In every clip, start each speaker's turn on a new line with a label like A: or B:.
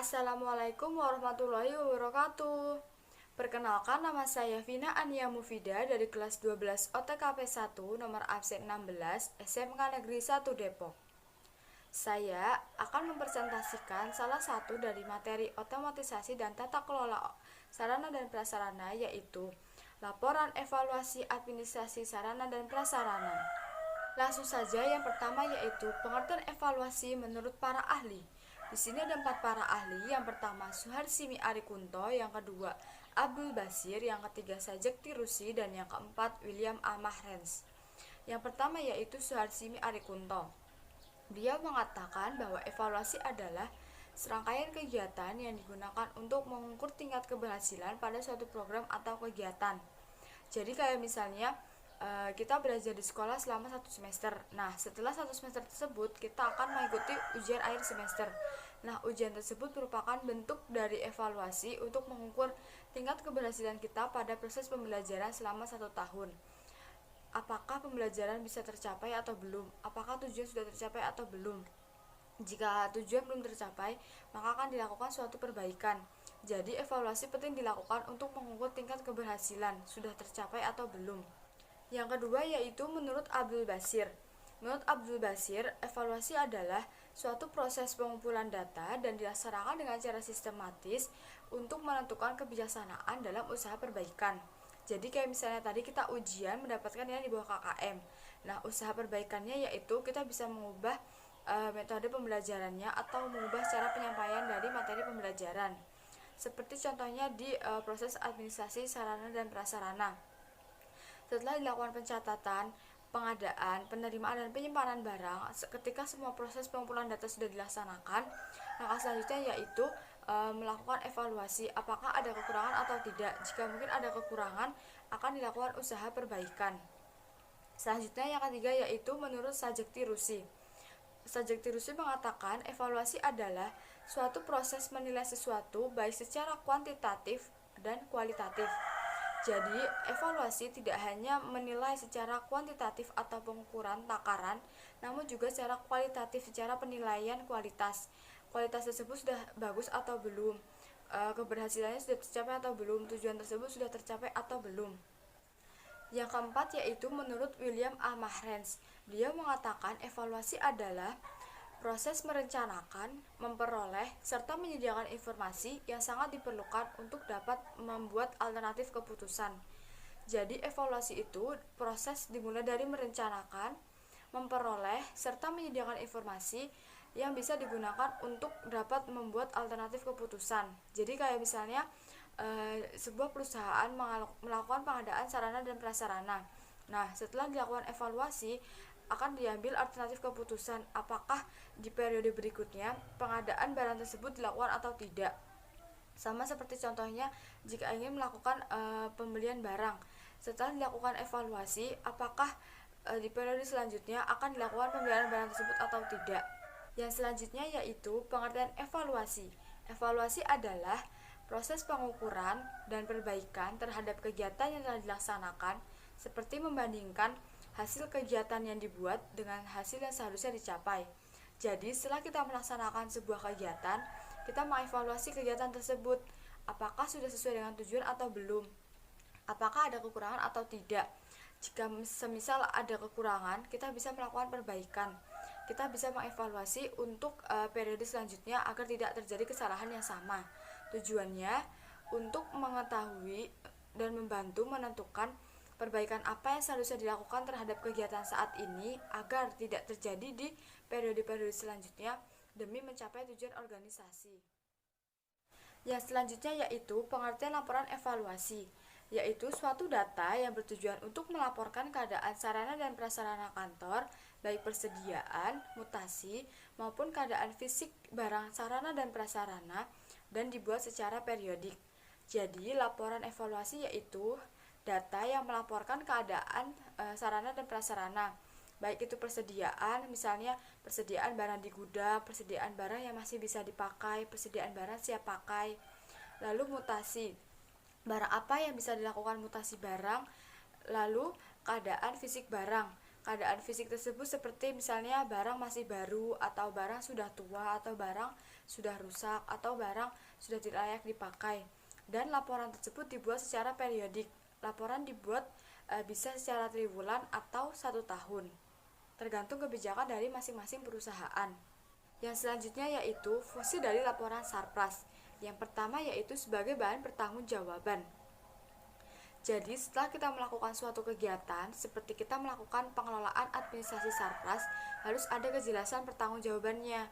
A: Assalamualaikum warahmatullahi wabarakatuh. Perkenalkan, nama saya Vina Ania Mufida dari kelas 12 OTKP 1 nomor absen 16 SMK Negeri 1 Depok. Saya akan mempresentasikan salah satu dari materi otomatisasi dan tata kelola sarana dan prasarana, yaitu laporan evaluasi administrasi sarana dan prasarana. Langsung saja, yang pertama yaitu pengertian evaluasi menurut para ahli. Di sini ada 4 para ahli. Yang pertama Suharsimi Arikunto, yang kedua Abdul Basir, yang ketiga Sajekti Rusi, dan yang keempat William A. Mahrens. Yang pertama yaitu Suharsimi Arikunto. Dia mengatakan bahwa evaluasi adalah serangkaian kegiatan yang digunakan untuk mengukur tingkat keberhasilan pada suatu program atau kegiatan. Jadi kayak misalnya kita belajar di sekolah selama 1 semester. Nah, setelah 1 semester tersebut kita akan mengikuti ujian akhir semester. Nah, ujian tersebut merupakan bentuk dari evaluasi untuk mengukur tingkat keberhasilan kita pada proses pembelajaran selama 1 tahun. Apakah pembelajaran bisa tercapai atau belum? Apakah tujuan sudah tercapai atau belum? Jika tujuan belum tercapai, maka akan dilakukan suatu perbaikan. Jadi, evaluasi penting dilakukan untuk mengukur tingkat keberhasilan sudah tercapai atau belum. Yang kedua yaitu menurut Abdul Basir. Menurut Abdul Basir, evaluasi adalah suatu proses pengumpulan data dan dilaksanakan dengan cara sistematis untuk menentukan kebijaksanaan dalam usaha perbaikan. Jadi kayak misalnya tadi kita ujian mendapatkan nilai di bawah KKM. Nah, usaha perbaikannya yaitu kita bisa mengubah metode pembelajarannya atau mengubah cara penyampaian dari materi pembelajaran. Seperti contohnya di proses administrasi sarana dan prasarana. Setelah dilakukan pencatatan, pengadaan, penerimaan, dan penyimpanan barang, ketika semua proses pengumpulan data sudah dilaksanakan, langkah selanjutnya yaitu melakukan evaluasi apakah ada kekurangan atau tidak. Jika mungkin ada kekurangan, akan dilakukan usaha perbaikan. Selanjutnya yang ketiga yaitu menurut Sajekti Rusi. Sajekti Rusi mengatakan evaluasi adalah suatu proses menilai sesuatu baik secara kuantitatif dan kualitatif. Jadi, evaluasi tidak hanya menilai secara kuantitatif atau pengukuran takaran, namun juga secara kualitatif, secara penilaian kualitas. Kualitas tersebut sudah bagus atau belum, keberhasilannya sudah tercapai atau belum, tujuan tersebut sudah tercapai atau belum. Yang keempat yaitu menurut William A. Mahrens. Dia mengatakan evaluasi adalah proses merencanakan, memperoleh, serta menyediakan informasi yang sangat diperlukan untuk dapat membuat alternatif keputusan. Jadi evaluasi itu proses dimulai dari merencanakan, memperoleh, serta menyediakan informasi yang bisa digunakan untuk dapat membuat alternatif keputusan. Jadi kayak misalnya sebuah perusahaan melakukan pengadaan sarana dan prasarana. Nah, setelah dilakukan evaluasi, akan diambil alternatif keputusan apakah di periode berikutnya pengadaan barang tersebut dilakukan atau tidak. Sama seperti contohnya jika ingin melakukan pembelian barang, setelah dilakukan evaluasi apakah di periode selanjutnya akan dilakukan pembelian barang tersebut atau tidak. Yang selanjutnya yaitu pengertian evaluasi. Evaluasi adalah proses pengukuran dan perbaikan terhadap kegiatan yang telah dilaksanakan, seperti membandingkan hasil kegiatan yang dibuat dengan hasil yang seharusnya dicapai. Jadi setelah kita melaksanakan sebuah kegiatan, kita mengevaluasi kegiatan tersebut, apakah sudah sesuai dengan tujuan atau belum, apakah ada kekurangan atau tidak. Jika semisal ada kekurangan, kita bisa melakukan perbaikan. Kita bisa mengevaluasi untuk periode selanjutnya agar tidak terjadi kesalahan yang sama. Tujuannya untuk mengetahui dan membantu menentukan perbaikan apa yang seharusnya dilakukan terhadap kegiatan saat ini agar tidak terjadi di periode-periode selanjutnya demi mencapai tujuan organisasi. Yang selanjutnya yaitu pengertian laporan evaluasi, yaitu suatu data yang bertujuan untuk melaporkan keadaan sarana dan prasarana kantor, baik persediaan, mutasi, maupun keadaan fisik barang sarana dan prasarana, dan dibuat secara periodik. Jadi, laporan evaluasi yaitu data yang melaporkan keadaan sarana dan prasarana, baik itu persediaan, misalnya persediaan barang di gudang, persediaan barang yang masih bisa dipakai, persediaan barang siap pakai. Lalu mutasi, barang apa yang bisa dilakukan mutasi barang. Lalu keadaan fisik barang, Keadaan fisik tersebut seperti misalnya barang masih baru, atau barang sudah tua, atau barang sudah rusak, atau barang sudah tidak layak dipakai. Dan laporan tersebut dibuat secara periodik. Laporan dibuat bisa secara triwulan atau 1 tahun, tergantung kebijakan dari masing-masing perusahaan. Yang selanjutnya yaitu fungsi dari laporan sarpras. Yang pertama yaitu sebagai bahan pertanggungjawaban. Jadi setelah kita melakukan suatu kegiatan, seperti kita melakukan pengelolaan administrasi sarpras, harus ada kejelasan pertanggungjawabannya,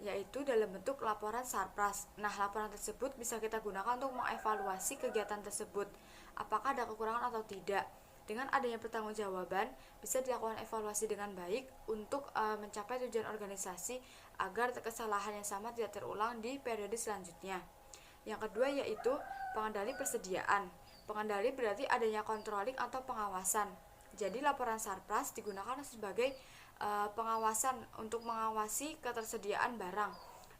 A: yaitu dalam bentuk laporan sarpras. Nah, laporan tersebut bisa kita gunakan untuk mengevaluasi kegiatan tersebut, apakah ada kekurangan atau tidak. Dengan adanya pertanggungjawaban, bisa dilakukan evaluasi dengan baik untuk mencapai tujuan organisasi agar kesalahan yang sama tidak terulang di periode selanjutnya. Yang kedua yaitu pengendali persediaan. Pengendali berarti adanya controlling atau pengawasan. Jadi laporan sarpras digunakan sebagai pengawasan untuk mengawasi ketersediaan barang.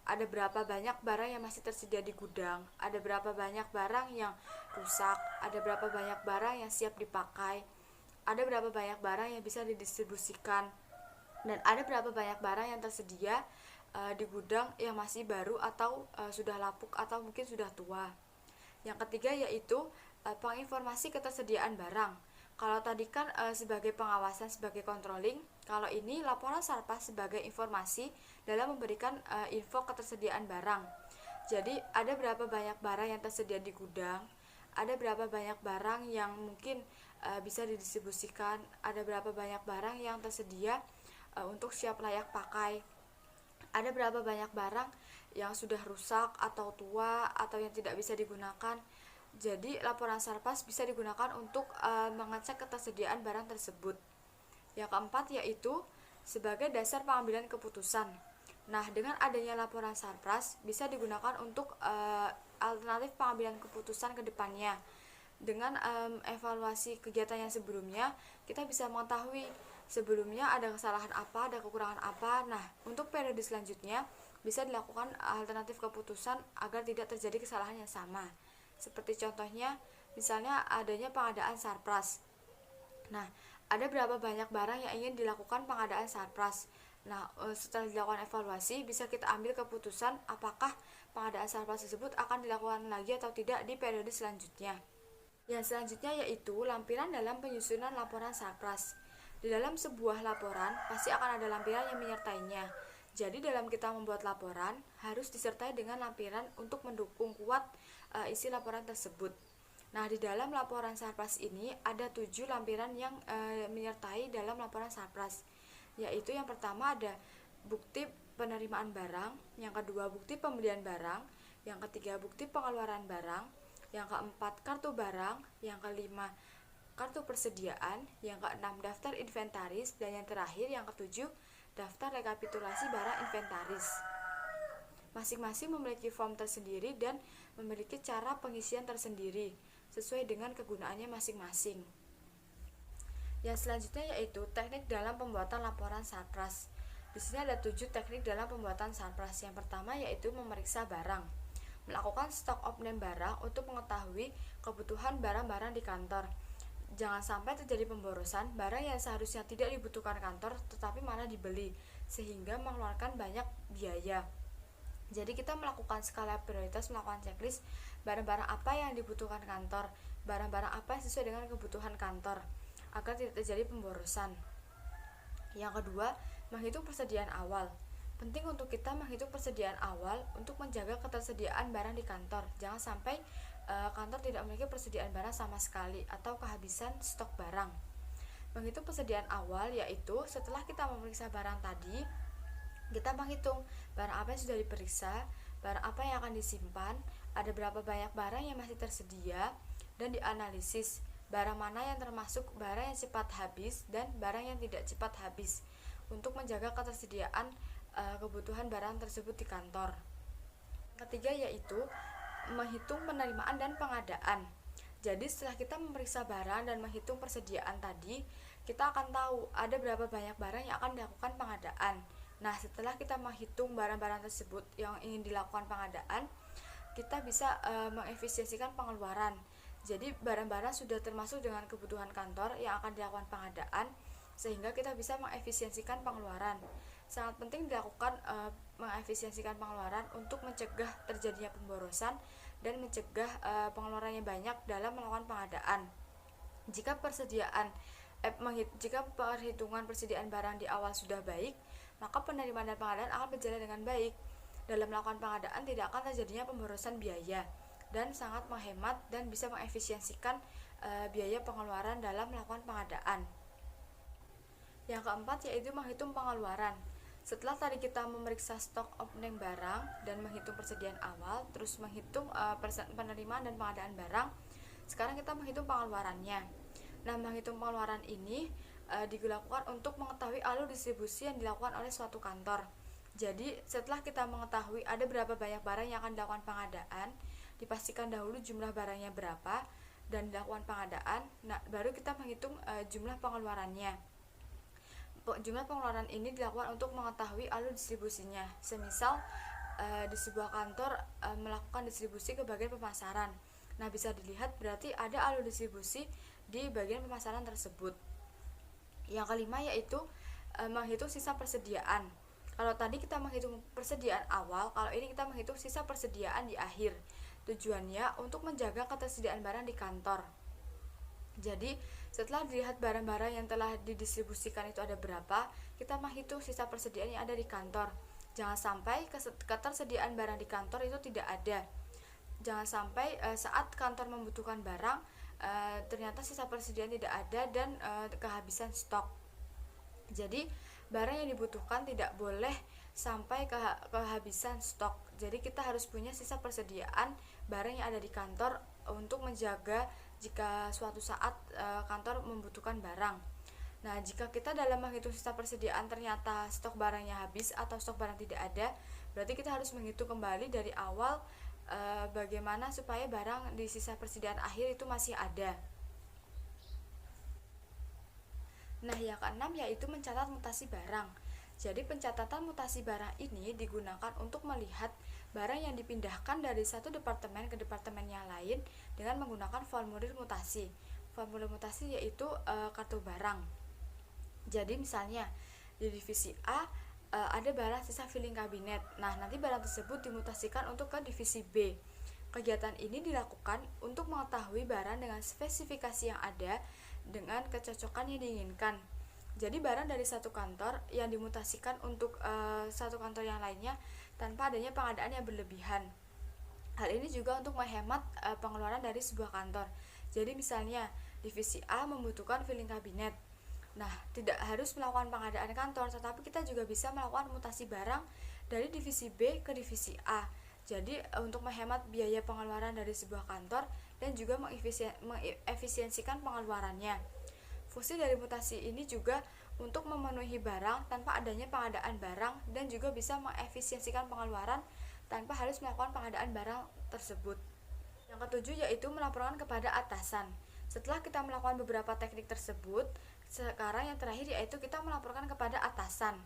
A: Ada berapa banyak barang yang masih tersedia di gudang, ada berapa banyak barang yang rusak, ada berapa banyak barang yang siap dipakai, ada berapa banyak barang yang bisa didistribusikan, dan ada berapa banyak barang yang tersedia di gudang yang masih baru atau sudah lapuk atau mungkin sudah tua. Yang ketiga yaitu penginformasi ketersediaan barang. Kalau tadi kan sebagai pengawasan, sebagai controlling, kalau ini laporan sarpras sebagai informasi dalam memberikan info ketersediaan barang. Jadi ada berapa banyak barang yang tersedia di gudang, ada berapa banyak barang yang mungkin bisa didistribusikan, ada berapa banyak barang yang tersedia untuk siap layak pakai, ada berapa banyak barang yang sudah rusak atau tua atau yang tidak bisa digunakan. Jadi laporan sarpras bisa digunakan untuk mengecek ketersediaan barang tersebut. Yang keempat yaitu sebagai dasar pengambilan keputusan. Nah, dengan adanya laporan sarpras bisa digunakan untuk alternatif pengambilan keputusan ke depannya. Dengan evaluasi kegiatan yang sebelumnya, kita bisa mengetahui sebelumnya ada kesalahan apa, ada kekurangan apa. Nah, untuk periode selanjutnya bisa dilakukan alternatif keputusan agar tidak terjadi kesalahan yang sama. Seperti contohnya, misalnya adanya pengadaan sarpras. Nah, ada berapa banyak barang yang ingin dilakukan pengadaan sarpras. Nah, setelah dilakukan evaluasi, bisa kita ambil keputusan apakah pengadaan sarpras tersebut akan dilakukan lagi atau tidak di periode selanjutnya. Yang selanjutnya yaitu lampiran dalam penyusunan laporan sarpras. Di dalam sebuah laporan, pasti akan ada lampiran yang menyertainya. Jadi dalam kita membuat laporan, harus disertai dengan lampiran untuk mendukung kuat isi laporan tersebut. Nah, di dalam laporan sarpras ini ada 7 lampiran yang menyertai dalam laporan sarpras. Yaitu yang pertama ada bukti penerimaan barang, yang kedua bukti pembelian barang, yang ketiga bukti pengeluaran barang, yang keempat kartu barang, yang kelima kartu persediaan, yang keenam daftar inventaris, dan yang terakhir yang ketujuh daftar rekapitulasi barang inventaris. Masing-masing memiliki form tersendiri dan memiliki cara pengisian tersendiri sesuai dengan kegunaannya masing-masing. Yang selanjutnya yaitu teknik dalam pembuatan laporan sarpras. Di sini ada 7 teknik dalam pembuatan sarpras. Yang pertama yaitu memeriksa barang. Melakukan stok opname barang untuk mengetahui kebutuhan barang-barang di kantor. Jangan sampai terjadi pemborosan barang yang seharusnya tidak dibutuhkan kantor tetapi malah dibeli sehingga mengeluarkan banyak biaya. Jadi kita melakukan skala prioritas, melakukan checklist barang-barang apa yang dibutuhkan kantor, barang-barang apa yang sesuai dengan kebutuhan kantor agar tidak terjadi pemborosan. Yang kedua, menghitung persediaan awal. Penting untuk kita menghitung persediaan awal untuk menjaga ketersediaan barang di kantor. Jangan sampai kantor tidak memiliki persediaan barang sama sekali atau kehabisan stok barang. Menghitung persediaan awal yaitu setelah kita memeriksa barang tadi, kita menghitung barang apa yang sudah diperiksa, barang apa yang akan disimpan, ada berapa banyak barang yang masih tersedia, dan dianalisis barang mana yang termasuk barang yang cepat habis dan barang yang tidak cepat habis untuk menjaga ketersediaan kebutuhan barang tersebut di kantor. Ketiga yaitu menghitung penerimaan dan pengadaan. Jadi setelah kita memeriksa barang dan menghitung persediaan tadi, kita akan tahu ada berapa banyak barang yang akan dilakukan pengadaan. Nah, setelah kita menghitung barang-barang tersebut yang ingin dilakukan pengadaan, kita bisa mengefisiensikan pengeluaran. Jadi barang-barang sudah termasuk dengan kebutuhan kantor yang akan dilakukan pengadaan, sehingga kita bisa mengefisiensikan pengeluaran. Sangat penting dilakukan mengefisiensikan pengeluaran untuk mencegah terjadinya pemborosan dan mencegah pengeluarannya banyak dalam melakukan pengadaan. Jika perhitungan persediaan barang di awal sudah baik, maka penerimaan dan pengadaan akan berjalan dengan baik. Dalam melakukan pengadaan tidak akan terjadinya pemborosan biaya dan sangat menghemat dan bisa mengefisiensikan biaya pengeluaran dalam melakukan pengadaan. Yang keempat yaitu menghitung pengeluaran. Setelah tadi kita memeriksa stok opening barang dan menghitung persediaan awal, terus menghitung penerimaan dan pengadaan barang, sekarang kita menghitung pengeluarannya. Nah, menghitung pengeluaran ini dilakukan untuk mengetahui alur distribusi yang dilakukan oleh suatu kantor. Jadi, setelah kita mengetahui ada berapa banyak barang yang akan dilakukan pengadaan, dipastikan dahulu jumlah barangnya berapa dan dilakukan pengadaan. Nah, baru kita menghitung jumlah pengeluarannya. Jumlah pengeluaran ini dilakukan untuk mengetahui alur distribusinya. Semisal di sebuah kantor melakukan distribusi ke bagian pemasaran. Nah, bisa dilihat berarti ada alur distribusi di bagian pemasaran tersebut. Yang kelima yaitu menghitung sisa persediaan. Kalau tadi kita menghitung persediaan awal, kalau ini kita menghitung sisa persediaan di akhir. Tujuannya untuk menjaga ketersediaan barang di kantor. Jadi, setelah dilihat barang-barang yang telah didistribusikan itu ada berapa, kita menghitung sisa persediaan yang ada di kantor. Jangan sampai ketersediaan barang di kantor itu tidak ada. Jangan sampai saat kantor membutuhkan barang, ternyata sisa persediaan tidak ada dan kehabisan stok. Jadi, barang yang dibutuhkan tidak boleh sampai kehabisan stok. Jadi, kita harus punya sisa persediaan barang yang ada di kantor untuk menjaga jika suatu saat kantor membutuhkan barang. Nah, jika kita dalam menghitung sisa persediaan ternyata stok barangnya habis atau stok barang tidak ada, berarti kita harus menghitung kembali dari awal bagaimana supaya barang di sisa persediaan akhir itu masih ada. Nah, yang keenam yaitu mencatat mutasi barang. Jadi, pencatatan mutasi barang ini digunakan untuk melihat barang yang dipindahkan dari satu departemen ke departemen yang lain dengan menggunakan formulir mutasi. Formulir mutasi yaitu kartu barang. Jadi, misalnya di divisi A ada barang sisa filing kabinet. Nah, nanti barang tersebut dimutasikan untuk ke divisi B. Kegiatan ini dilakukan untuk mengetahui barang dengan spesifikasi yang ada dengan kecocokan yang diinginkan. Jadi barang dari satu kantor yang dimutasikan untuk satu kantor yang lainnya tanpa adanya pengadaan yang berlebihan. Hal ini juga untuk menghemat pengeluaran dari sebuah kantor. Jadi misalnya divisi A membutuhkan filing kabinet. Nah, tidak harus melakukan pengadaan kantor, tetapi kita juga bisa melakukan mutasi barang dari divisi B ke divisi A. Jadi untuk menghemat biaya pengeluaran dari sebuah kantor dan juga mengefisiensikan pengeluarannya. Fungsi dari mutasi ini juga untuk memenuhi barang tanpa adanya pengadaan barang dan juga bisa mengefisiensikan pengeluaran tanpa harus melakukan pengadaan barang tersebut. Yang ketujuh yaitu melaporkan kepada atasan. Setelah kita melakukan beberapa teknik tersebut, sekarang yang terakhir yaitu kita melaporkan kepada atasan.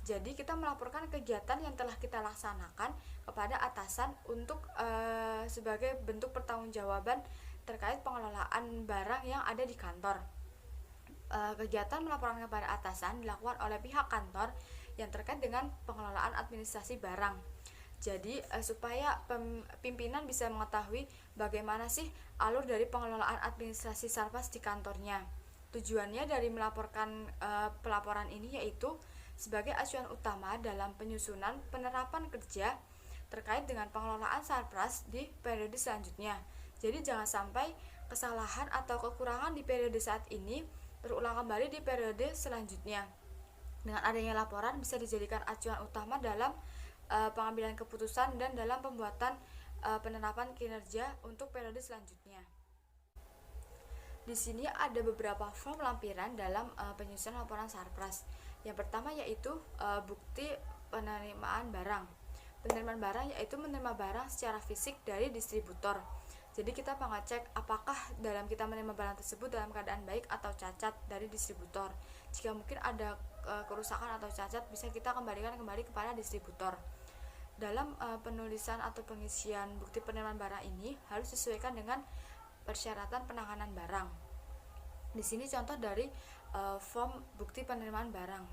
A: Jadi kita melaporkan kegiatan yang telah kita laksanakan kepada atasan untuk sebagai bentuk pertanggungjawaban terkait pengelolaan barang yang ada di kantor. Kegiatan melaporkan kepada atasan dilakukan oleh pihak kantor yang terkait dengan pengelolaan administrasi barang. Jadi supaya pimpinan bisa mengetahui bagaimana sih alur dari pengelolaan administrasi Sarpas di kantornya. Tujuannya dari melaporkan pelaporan ini yaitu sebagai acuan utama dalam penyusunan penerapan kerja terkait dengan pengelolaan Sarpras di periode selanjutnya. Jadi jangan sampai kesalahan atau kekurangan di periode saat ini terulang kembali di periode selanjutnya. Dengan adanya laporan bisa dijadikan acuan utama dalam pengambilan keputusan dan dalam pembuatan penerapan kinerja untuk periode selanjutnya. Di sini ada beberapa form lampiran dalam penyusunan laporan Sarpras. Yang pertama yaitu bukti penerimaan barang. Penerimaan barang yaitu menerima barang secara fisik dari distributor. Jadi kita mengecek apakah dalam kita menerima barang tersebut dalam keadaan baik atau cacat dari distributor. Jika mungkin ada kerusakan atau cacat, bisa kita kembalikan kembali kepada distributor. Dalam penulisan atau pengisian bukti penerimaan barang ini harus disesuaikan dengan persyaratan penanganan barang. Di sini contoh dari form bukti penerimaan barang.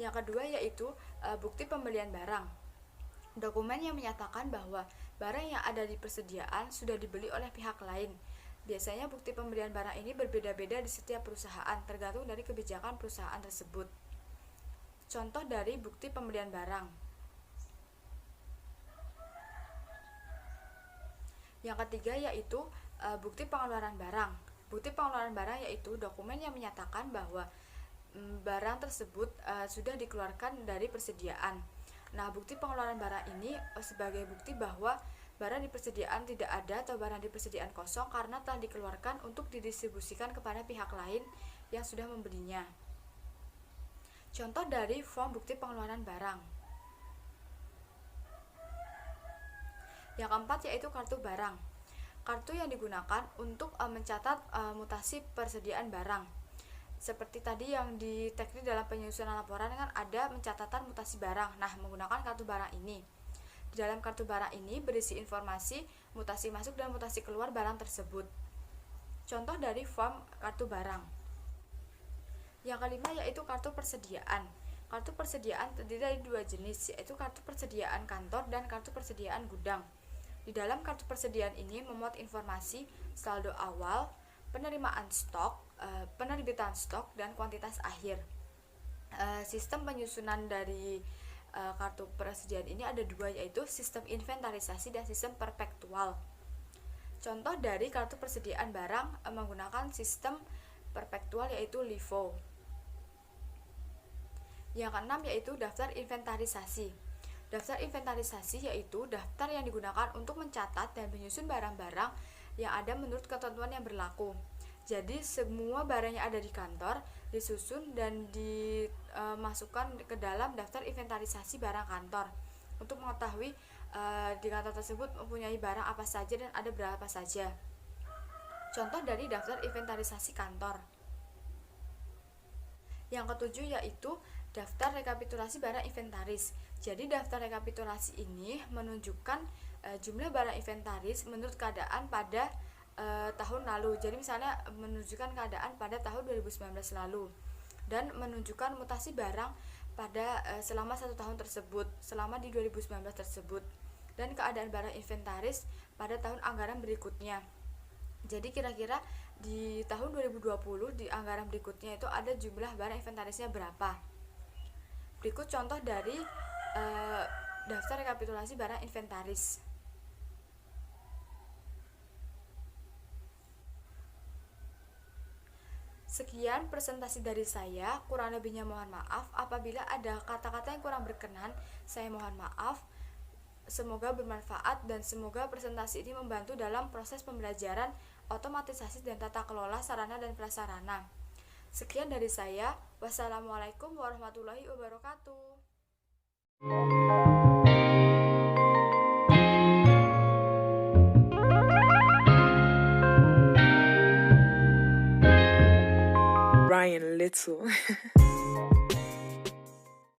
A: Yang kedua yaitu bukti pembelian barang. Dokumen yang menyatakan bahwa barang yang ada di persediaan sudah dibeli oleh pihak lain. Biasanya bukti pembelian barang ini berbeda-beda di setiap perusahaan, tergantung dari kebijakan perusahaan tersebut. Contoh dari bukti pembelian barang. Yang ketiga yaitu bukti pengeluaran barang. Bukti pengeluaran barang yaitu dokumen yang menyatakan bahwa barang tersebut sudah dikeluarkan dari persediaan. Nah, bukti pengeluaran barang ini sebagai bukti bahwa barang di persediaan tidak ada atau barang di persediaan kosong karena telah dikeluarkan untuk didistribusikan kepada pihak lain yang sudah membelinya. Contoh dari form bukti pengeluaran barang. Yang keempat yaitu kartu barang. Kartu yang digunakan untuk mencatat mutasi persediaan barang. Seperti tadi yang di teknik dalam penyusunan laporan kan ada pencatatan mutasi barang. Nah, menggunakan kartu barang ini. Di dalam kartu barang ini berisi informasi mutasi masuk dan mutasi keluar barang tersebut. Contoh dari form kartu barang. Yang kelima yaitu kartu persediaan. Kartu persediaan terdiri dari dua jenis, yaitu kartu persediaan kantor dan kartu persediaan gudang. Di dalam kartu persediaan ini memuat informasi saldo awal, penerimaan stok, penerbitan stok, dan kuantitas akhir. Sistem penyusunan dari kartu persediaan ini ada dua, yaitu sistem inventarisasi dan sistem perpektual. Contoh dari kartu persediaan barang menggunakan sistem perpektual yaitu LIFO. Yang keenam yaitu daftar inventarisasi. Daftar inventarisasi yaitu daftar yang digunakan untuk mencatat dan menyusun barang-barang yang ada menurut ketentuan yang berlaku. Jadi semua barang yang ada di kantor disusun dan dimasukkan ke dalam daftar inventarisasi barang kantor untuk mengetahui di kantor tersebut mempunyai barang apa saja dan ada berapa saja. Contoh dari daftar inventarisasi kantor. Yang ketujuh yaitu daftar rekapitulasi barang inventaris. Jadi daftar rekapitulasi ini menunjukkan jumlah barang inventaris menurut keadaan pada tahun lalu. Jadi misalnya menunjukkan keadaan pada tahun 2019 lalu dan menunjukkan mutasi barang pada selama 1 tahun tersebut, selama di 2019 tersebut, dan keadaan barang inventaris pada tahun anggaran berikutnya. Jadi kira-kira di tahun 2020 di anggaran berikutnya itu ada jumlah barang inventarisnya berapa. Berikut contoh dari daftar rekapitulasi barang inventaris. Sekian presentasi dari saya, kurang lebihnya mohon maaf. Apabila ada kata-kata yang kurang berkenan, saya mohon maaf. Semoga bermanfaat dan semoga presentasi ini membantu dalam proses pembelajaran otomatisasi dan tata kelola sarana dan prasarana. Sekian dari saya. Wassalamualaikum warahmatullahi wabarakatuh.
B: Ryan Little